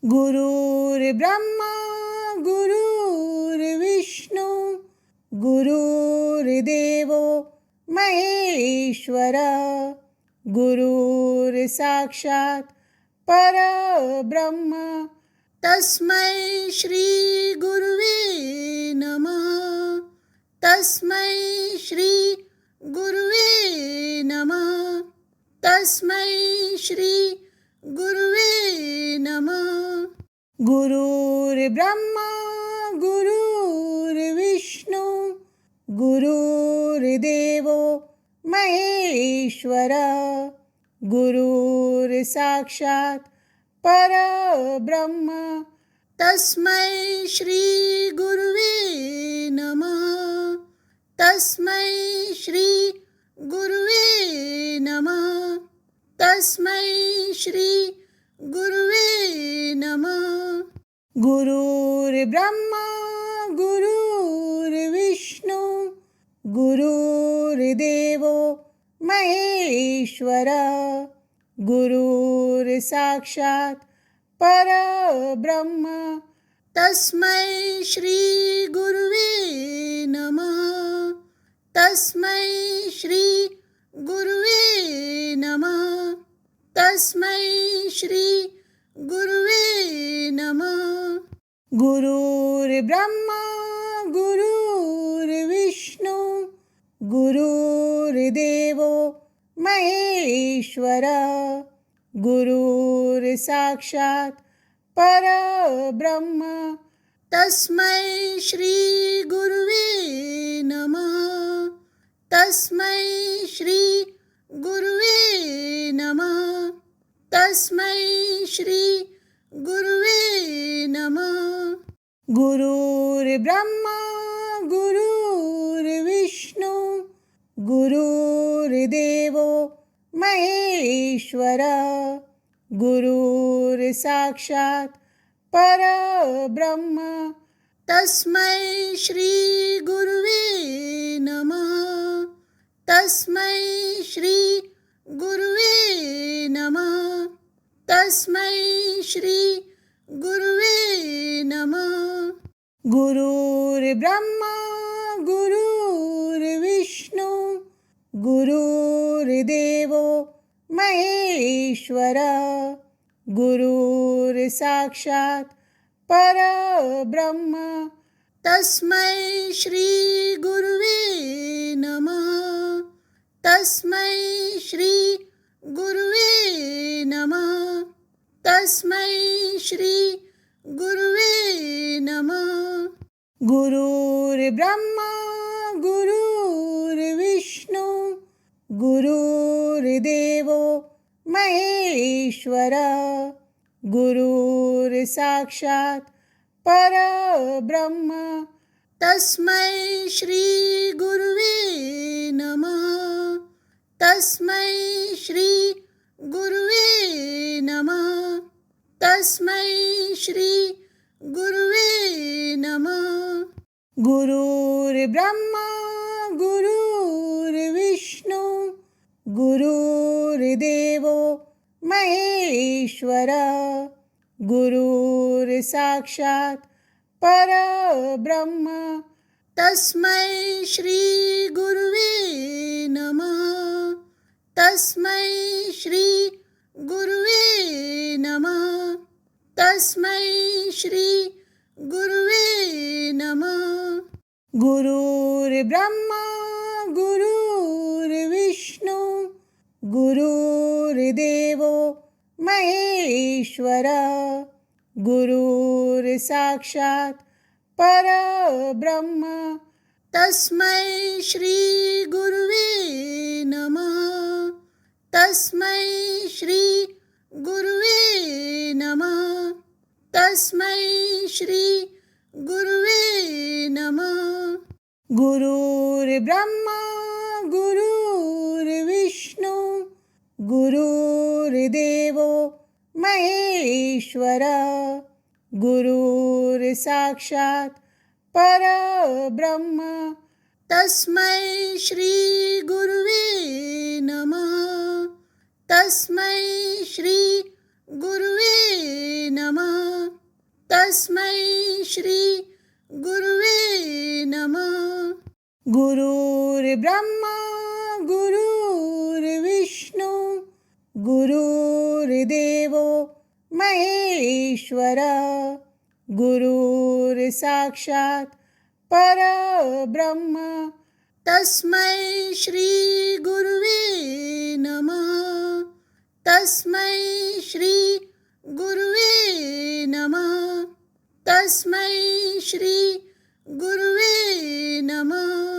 गुरुर्ब्रह्मा गुरुर्विष्णू गुरुर्देवो महेश्वरा गुरुर्साक्षात् परब्रह्म तस्मै श्री गुरुवे नमः तस्मै श्री गुरुवे नमः तस्मै श्री गुरुवे नमः गुरुर्ब्रह्मा गुरुर्विष्णू गुरुर्देवो महेश्वरा गुरुर्साक्षात् परब्रह्म तस्मै श्री गुरुवे नमः तस्मै श्री गुरुवे नमः तस्मै श्री गुरुवे नमः गुरुर्ब्रह्मा गुरुर्विष्णू गुरुर्देवो महेश्वरा गुरुर्साक्षात् परब्रह्म तस्मै श्री गुरुवे नमः तस्मै श्री गुरुवे नमः तस्मै श्री गुरुवे नमः गुरुर्ब्रह्मा गुरुर्विष्णू गुरुर्देवो महेश्वरा गुरुर्साक्षात् परब्रह्म तस्मै श्री गुरुवे नमः तस्मै श्री गुरुवे नमः तस्मै श्री गुरुवे नमः गुरुर्ब्रह्मा गुरुर्विष्णू गुरुर्देवो महेश्वरा गुरुर्साक्षात् परब्रह्म तस्मै श्री गुरुवे नमः तस्मै श्री गुरुवे नमः तस्मै श्री गुरुवे नमः गुरुर्ब्रह्मा गुरुर्विष्णू गुरुर्देवो महेश्वरा गुरुर्साक्षात् परब्रह्म तस्मै श्री गुरुवे नमः तस्मै श्री गुरुवे नमः तस्मै श्री गुरुवे नमः गुरुर्ब्रह्मा गुरुर्विष्णू गुरुर्देवो महेश्वरा गुरुर्साक्षात् परब्रह्म तस्मै श्री गुरुवे नमः तस्मै श्री गुरुवे नमः तस्मै श्री गुरुवे नमः गुरुर्ब्रह्मा गुरुर्विष्णू गुरुर्देवो महेश्वरा गुरुर्साक्षात् परब्रह्म तस्मै श्री गुरुवे नमः तस्मै श्री गुरुवे नमः तस्मै श्री गुरुवे नमः गुरुर्ब्रह्मा गुरुर्विष्णू गुरुर्देवो महेश्वरा गुरुर्साक्षात् परब्रह्म तस्मै श्री गुरुवे नमः तस्मै श्री गुरुवे नमः तस्मै श्री गुरुवे नमः गुरुर्ब्रह्मा गुरुर्विष्णू गुरुर्देवो महेश्वरा गुरुर्साक्षात् परब्रह्म तस्मै श्री गुरुवे नमः तस्मै श्री गुरुवे नमः तस्मै श्री गुरुवे नमः. गुरुर्ब्रह्मा गुरुर्विष्णू गुरुर्देवो महेश्वरा. गुरुर्साक्षात् परब्रह्म तस्मै श्री गुरुवे नमः. तस्मै श्री गुरुवे नमः. तस्मै श्री गुरुवे नमः.